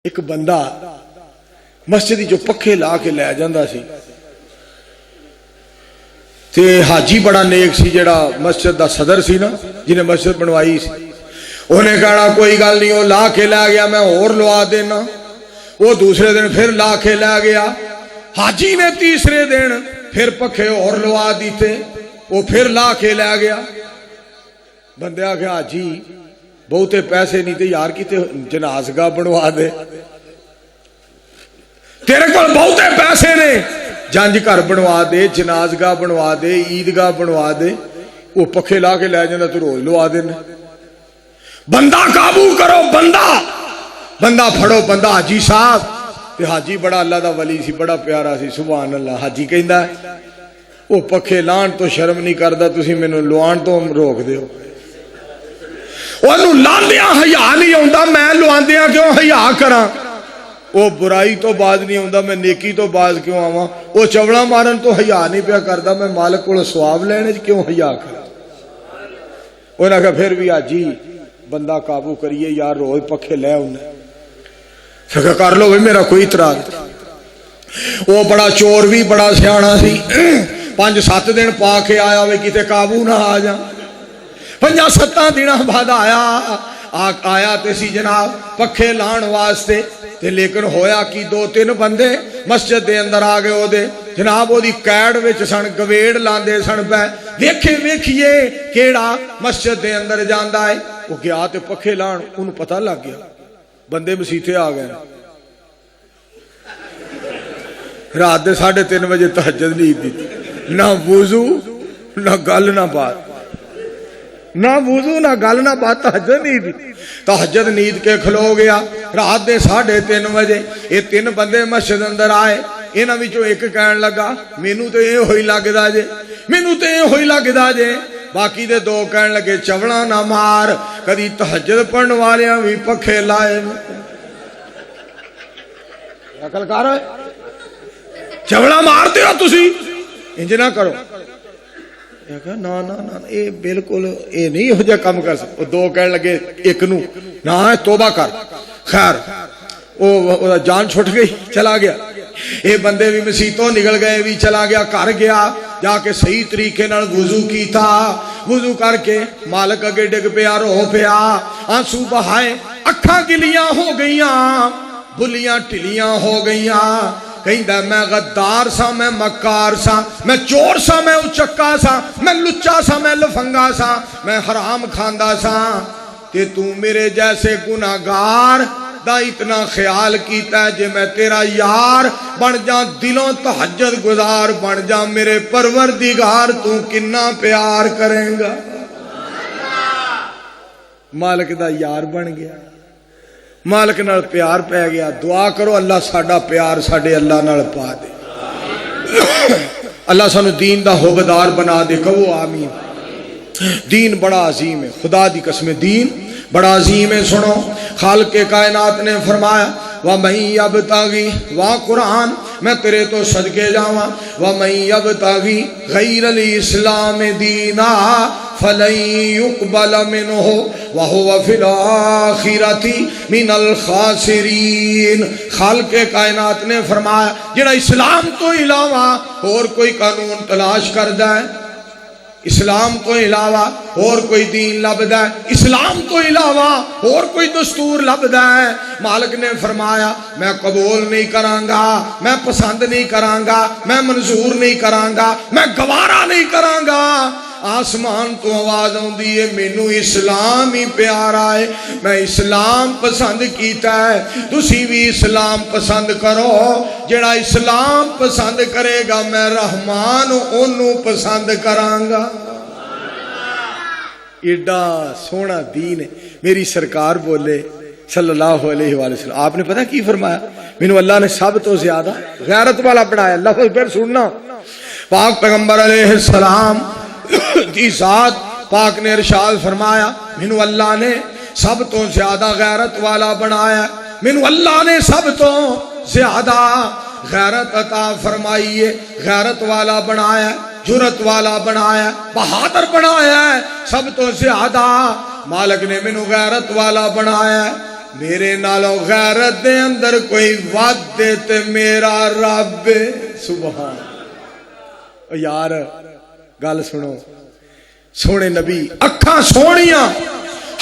ایک بندہ مسجد جو پکھے لا کے لے جاندہ سی تے حاجی بڑا نیک سی جڑا مسجد دا صدر سی نا جنہیں مسجد بنوائی سی انہیں کہنا کوئی گل نہیں وہ لا کے لے گیا میں اور لوا دینا وہ دوسرے دن پھر لا کے لے گیا حاجی نے تیسرے دن پھر پکھے اور لوا دیتے وہ پھر لا کے لے گیا بندے آ گیا حاجی بہتے پیسے نہیں تھے یار کیتے جنازگاہ بنوا دے تیرے کو بہتے پیسے نے جنج گھر بنوا دے جنازگاہ بنوا دے عیدگاہ بنوا دے وہ پکھے لا کے لے جانا تو روز لوا دینا بندہ قابو کرو بندہ پھڑو بندہ حاجی صاحب تے حاجی بڑا اللہ دا ولی سی بڑا پیارا سی سبحان اللہ حاجی کہندا ہے وہ پکھے لان تو شرم نہیں کردا تسی مینوں لوان تو روک دیو اونوں لاندیاں حیا نہیں آوندا میں لواندیاں کیوں حیا کراں وہ برائی تو باز نہیں آوندا میں نیکی تو باز کیوں آواں وہ چوڑا مارن تو حیا نہیں پیا کردا میں مالک کول ثواب لینے کیوں حیا کراں انہاں کہ پھر بھی حاجی بندہ قابو کریے یار روز پکھے لے انہیں فکر کر لو بھی میرا کوئی اعتراض وہ بڑا چور بھی بڑا سیانا سی 5-7 دن پا کے آیا وے کتے قابو نہ آ جا 5-7 دن بعد آیا تے سی جناب پکھے لان واسطے تے لیکن ہویا کی 2-3 بندے مسجد دے اندر آ گئے دے جناب وہ دی قید وچ سن گویڑ لاندے سن پے ویکھیے کیڑا مسجد دے اندر جاندا ہے وہ گیا تے پکھے لان انہوں پتہ لگ گیا بندے مسیطے آ گئے رات دے 3:30 بجے تہجد نہیں دی نہ وضو نہ گل نہ بات نہ وضو نہ گل نہ بات تہجد نہیں دی تہجد نیند کے کھلو گیا رات دے 3:30 بجے یہ 3 بندے مسجد اندر آئے انہاں وچوں ایک کہن لگا مینوں تے یہ ہوئی لگدا جے باقی دے 2 کہن لگے چوڑا نہ مار کدی تہجد پڑھن والیاں بھی پکھے لائے عقل کر چوڑا مارتے ہو تسی انج نہ کرو نا اے بالکل اے نہیں ہو جا کم کر سکتے 2 کہن لگے ایک نو نہ توبہ کر خیر وہ جان چھٹ گئی چلا گیا اے بندے بھی مسیتوں نکل گئے بھی چلا گیا گھر گیا جا کے صحیح طریقے نال وضو کیتا وضو کر کے مالک اگے ڈگ پیا رو پیا آنسو بہائے اکھاں گلیاں ہو گئیاں بلیاں ٹلیاں ہو گئیاں کہندا میں غدار سا میں مکار سا میں چور سا میں اچکا سا میں لچا سا میں لفنگا سا میں حرام کھاندا سا کہ تو میرے جیسے گناہگار دا اتنا خیال کیتا ہے جے میں تیرا یار بن جا دلوں تہجد گزار بن جا میرے پروردگار تو کنا پیار کریں گا مالک دا یار بن گیا مالک نال پیار پہ گیا دعا کرو اللہ ساڈا پیار ساڈے اللہ نال پا دے اللہ سانو دین دا حوبدار بنا دے کہو آمین دین بڑا عظیم ہے خدا دی قسم دین بڑا عظیم ہے سنو خالق کائنات نے فرمایا وَمَن يَبْتَغِي وا قرآن میں تیرے تو صدقے جاواں وَمَن يَبْتَغِي غَيْرَ الْإِسْلَامِ دِينًا فَلَن يُقْبَلَ مِنْهُ وَهُوَ فِي الْآخِرَةِ مِنَ الْخَاسِرِينَ خالق کائنات نے فرمایا جڑا اسلام تو علاوہ اور کوئی قانون تلاش کردا ہے اسلام تو علاوہ اور کوئی دین لبدا ہے اسلام تو علاوہ اور کوئی دستور لبدا ہے مالک نے فرمایا میں قبول نہیں کرانگا میں پسند نہیں کرانگا میں منظور نہیں کرانگا میں گوارا نہیں کرانگا آسمان تو آواز آندی ہے مینوں اسلام ہی پیارا ہے میں اسلام پسند کیتا ہے تسی بھی اسلام پسند کرو جڑا اسلام پسند کرے گا میں رحمان اونوں پسند کرانگا ایڈا سونا دین ہے میری سرکار بولے صلی اللہ علیہ وآلہ وسلم آپ نے پتہ کی فرمایا مینوں اللہ نے سب تو زیادہ غیرت والا بنایا اللہ کو پھر سننا پاک پیغمبر علیہ السلام کی ذات پاک نے ارشاد فرمایا مینوں اللہ نے سب تو زیادہ غیرت والا بنایا مینوں اللہ نے سب تو زیادہ غیرت عطا فرمائی ہے غیرت والا بنایا جرت والا بنایا بہادر بنایا ہے سب تو زیادہ مالک نے مینوں غیرت والا بنایا ہے میرے نالوں غیرت دے اندر کوئی ود دے تے میرا رب سبحان. یار گل سنو، سونے نبی اکھاں سونیاں،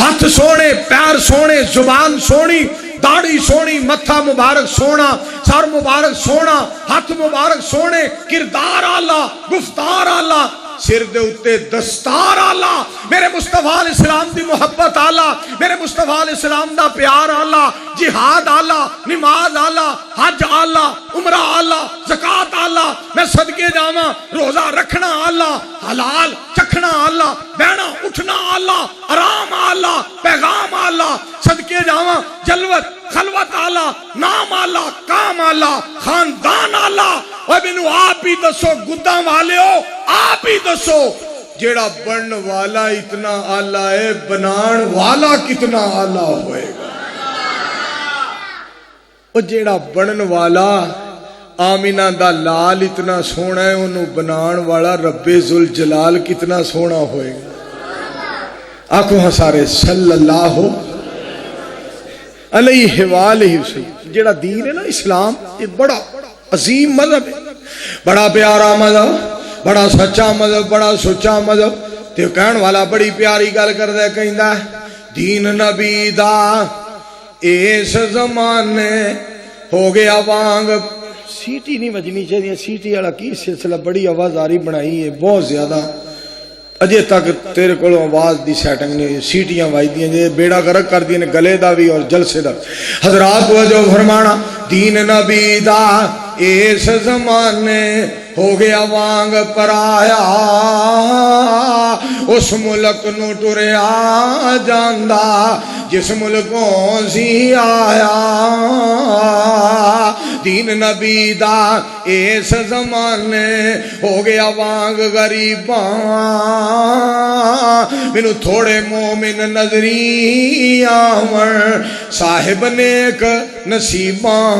ہاتھ سونے، پیر سونے، زبان سونی، داڑھی سونی، متھا مبارک سونا، سر مبارک سونا، ہاتھ مبارک سونے، کردار آلہ، گفتار آلہ، سر دے اتے دستار آلہ، میرے مصطفیٰ علیہ السلام دی محبت آلہ، میرے مصطفیٰ علیہ السلام دا پیار آلہ، جہاد آلہ، نماز آلہ، حج آلہ، عمرہ آلہ، زکاة آلہ، میں صدقے جاواں، روزہ رکھنا آلہ، حلال چکھنا آلہ، بینا اٹھنا آلہ، آرام آلہ، پیغام آلہ، صدقے جاواں، جلوت خلوت آلہ، نام آلہ، کام آلہ، خاندان آلہ. اور مینوں آپ ہی دسو گداں والے ہو، آپ ہی دسو جیڑا بنن والا اتنا آلہ ہے، بنان والا کتنا آلہ ہوئے گا. اور جیڑا بنن والا آمینہ دا لال اتنا سونا ہے، انہوں بنان والا رب ذوالجلال کتنا سونا ہوئے گا. آنکھوں ہاں سارے صلی اللہ علیہ وآلہ وسلم. جیڑا دین ہے نا اسلام، یہ بڑا عظیم مذہب ہے، بڑا پیارا مذہب، بڑا سچا مذہب، بڑا سچا مذہب. تے کہن والا بڑی پیاری گل کردا ہے، کہندا ہے دین نبی دا اس زمانے ہو گیا وانگ. سیٹی نہیں بجنی چاہیے، سیٹی والا کی سلسلہ بڑی آوازاری بنائی ہے بہت زیادہ. اجے تک تیرے کو آواز دی سیٹنگ نہیں، سیٹیاں وائی دیاں جے بیڑا گرک کر دیے گلے دا بھی اور جلسے دا. حضرات وجہ فرمانا دین نبی دا اس زمانے ہو گیا وانگ پرایا، اس ملک نو ٹریا جاندا جس ملکوں سی آیا. دین نبی دا اس زمانے ہو گیا وانگ غریباں، مینوں تھوڑے مومن نظری آون صاحب نیک نصیباں.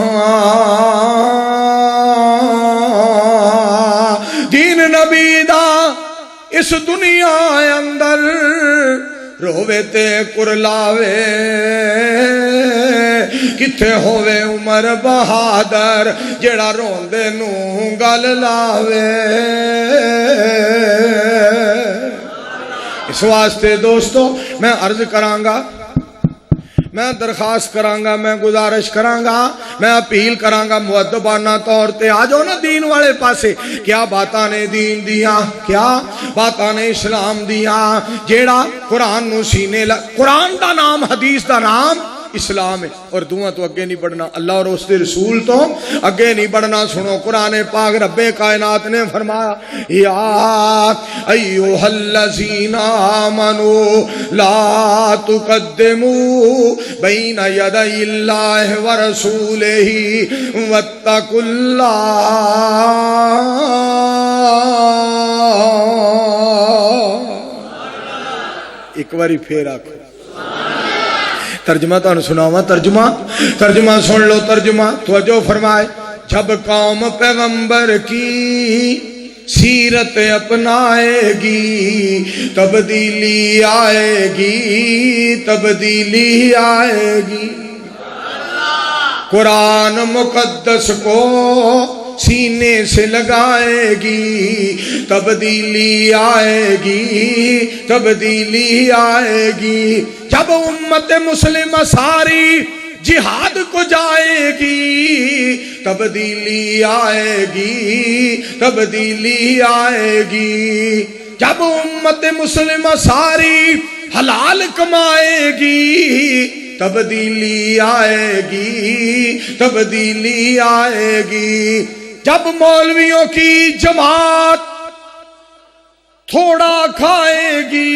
دین نبی دا اس دنیا اندر روے تے کرلاوے، کتھے ہووے عمر بہادر جیڑا روندے نو گل لاوے. اس واسطے دوستو میں عرض کرانگا، میں درخواست کرانگا، میں گزارش کرانگا، میں اپیل کرانگا مؤدبانہ طور تے آ جاؤ نا دین والے پاسے. کیا باتاں نے دین دیاں، کیا باتاں نے اسلام دیاں. جیڑا قرآن نو سینے قرآن دا نام، حدیث دا نام اسلام ہے، اور دعا تو اگے نہیں بڑھنا، اللہ اور اس دے رسول تو اگے نہیں بڑھنا. سنو قرآن پاک رب کائنات نے فرمایا یا ایھا الذین آمنوا لا تقدموا بین یدی اللہ ورسولہ واتقوا اللہ. ایک باری پھر آکھو ترجمہ. تو سناواں ترجمہ سن لو. ترجمہ توجہ فرمائے. جب قوم پیغمبر کی سیرت اپنائے گی تبدیلی آئے گی، تبدیلی آئے گی. قرآن مقدس کو سینے سے لگائے گی تبدیلی آئے گی، تبدیلی آئے گی. جب امت مسلمہ ساری جہاد کو جائے گی تبدیلی آئے گی، تبدیلی آئے گی. جب امت مسلمہ ساری حلال کمائے گی تبدیلی آئے گی، تبدیلی آئے گی. جب مولویوں کی جماعت تھوڑا کھائے گی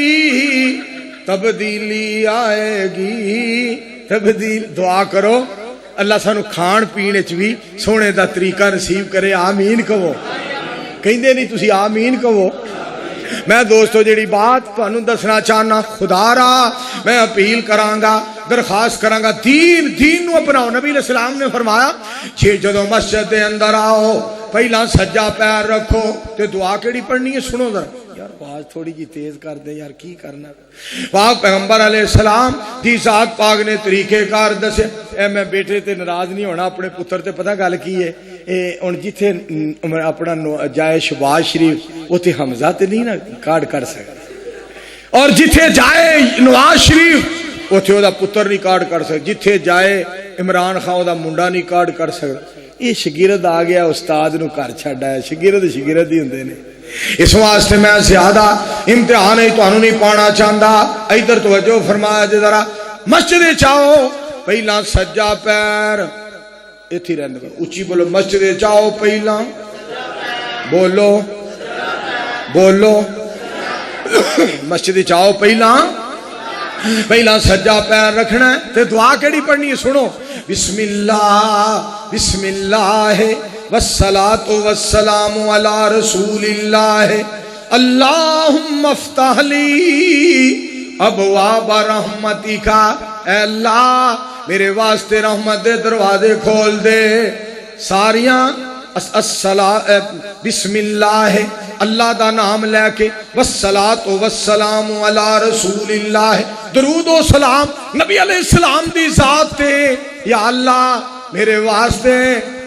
تبدیلی آئے گی، تبدیل. دعا کرو اللہ سانو کھان پینے چ بھی سونے دا طریقہ نصیب کرے. آمین کہو. کہندے نہیں تسی آمین کہو. میں دوستو جڑی بات تانوں دسنا چاہنا، خدا را میں اپیل کرانگا، درخواست کرانگا، دین نو اپناؤ. نبی علیہ السلام نے فرمایا چھے جدو مسجد دے اندر آؤ پہلا سجا پیر رکھو تے دعا کیڑی پڑھنی ہے. سنو ذرا یار آواز تھوڑی جی تیز کر دے یار کی کرنا پاک پیغمبر علیہ السلام دی ذات پاک نے طریقے کار دسے اے میں بیٹے تے ناراض نہیں ہونا اپنے پتر تے پتہ گل کی ہے ہن جتھے اپنا جائے شباز شریف اوتھے حمزہ تے نہیں نا کارڈ کر سکدا اور جتھے جائے نواز شریف اوتھے او دا پتر نہیں کارڈ کر سکدا جتھے جائے عمران خان او دا منڈا نہیں کارڈ کر سکدا یہ شگرد آ گیا استاد نو گھر چھڈ آیا شگرد ہی ہوندے نے اس واسطے میں زیادہ امتحان ہی تانوں نہیں پانا چاہتا ادھر توجہ فرمایا جے ذرا مسجد چاہو پہلا سجا پیر ایتھی رہن دو اچھی بولو مسجد چاہو پہلا بولو بولو مسجد چاہو پہلا سجا پیر رکھنا ہے تے دعا کیڑی پڑھنی ہے سنو بسم اللہ والصلاة والسلام علی رسول اللہ اللہم افتح لی ابواب رحمتک اے اللہ میرے واسطے رحمت دے دروازے کھول دے ساریاں بسم اللہ اللہ دا نام لے کے والصلاة والسلام علی رسول اللہ درود و سلام نبی علیہ السلام دی ذات تے یا اللہ میرے واسطے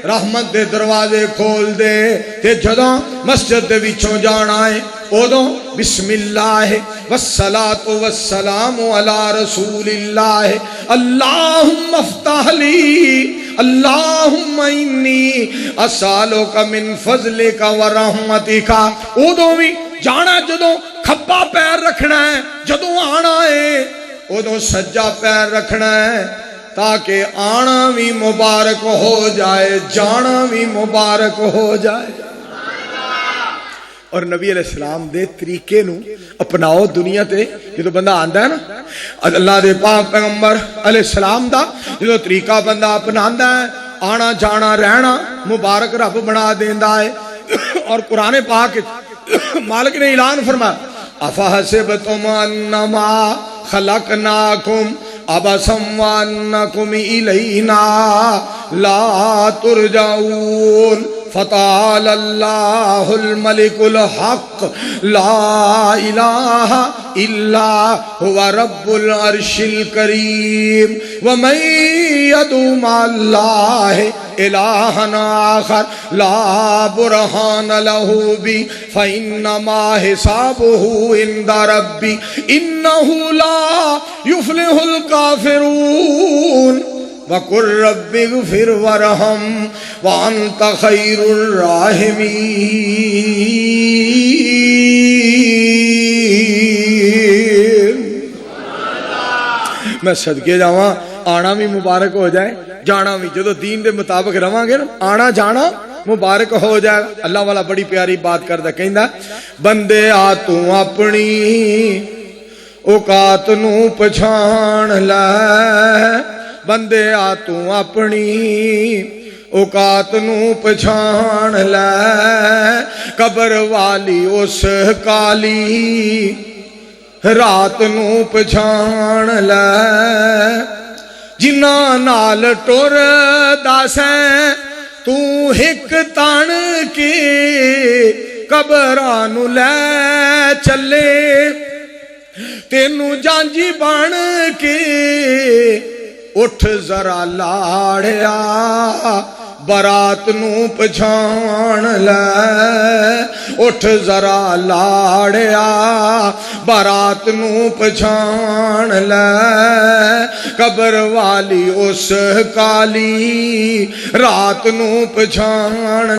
رحمت دے دروازے کھول دے تے جدوں مسجد دے وچوں جانا ہے اودوں بسم اللہ والصلاة والسلام علی رسول اللہ اللہم افتح لی اللہم انی اسالک من فضلک ورحمتک اودوں بھی جانا جدوں کھبا پیر رکھنا ہے جدوں آنا ہے اودوں سجا پیر رکھنا ہے تاکہ آنا بھی مبارک ہو جائے جانا بھی مبارک ہو جائے اور نبی علیہ السلام دے طریقے نو اپناؤ دنیا تے جدو بندہ آندا ہے نا اللہ دے پاک پیغمبر علیہ السلام دا جدو طریقہ بندہ اپناندا ہے آنا جانا رہنا مبارک رب بنا دیندا ہے اور قرآن پاک مالک نے اعلان فرمایا افحسبتم انما خلقناکم ابسم وانکم الینا لا ترجعون فتعال اللہ الملک الحق لا الہ الا هو رب العرش الکریم ومن يدعو مع اللہ الہا آخر لا برہان له به فإنما حسابه عند ربی انه لا يفلح الکافرون وَقُلْ رَبِّ اغْفِرْ وَارْحَمْ وَأَنْتَ خَيْرُ الرَّاحِمِينَ میں صدقے جاواں آنا بھی مبارک ہو جائے جانا بھی جدو دین دے مطابق رہاں گے نا آنا جانا مبارک ہو جائے اللہ والا بڑی پیاری بات کردا کہندا بندے آ تو اپنی اوقات نو پچھان لے بندے آ تو اپنی اوقات نو پچھان لے قبر والی اس کالی رات نو پچھان لے جنہاں نال ٹر داسیں تو ہک تان کے قبراں نو لے چلے تینوں جانجی بن کے اٹھ ذرا لاڑیا برات نو پچھان لے اٹھ ذرا لاڑیا برات نو پچھان لے قبر والی اس کالی رات نو پچھان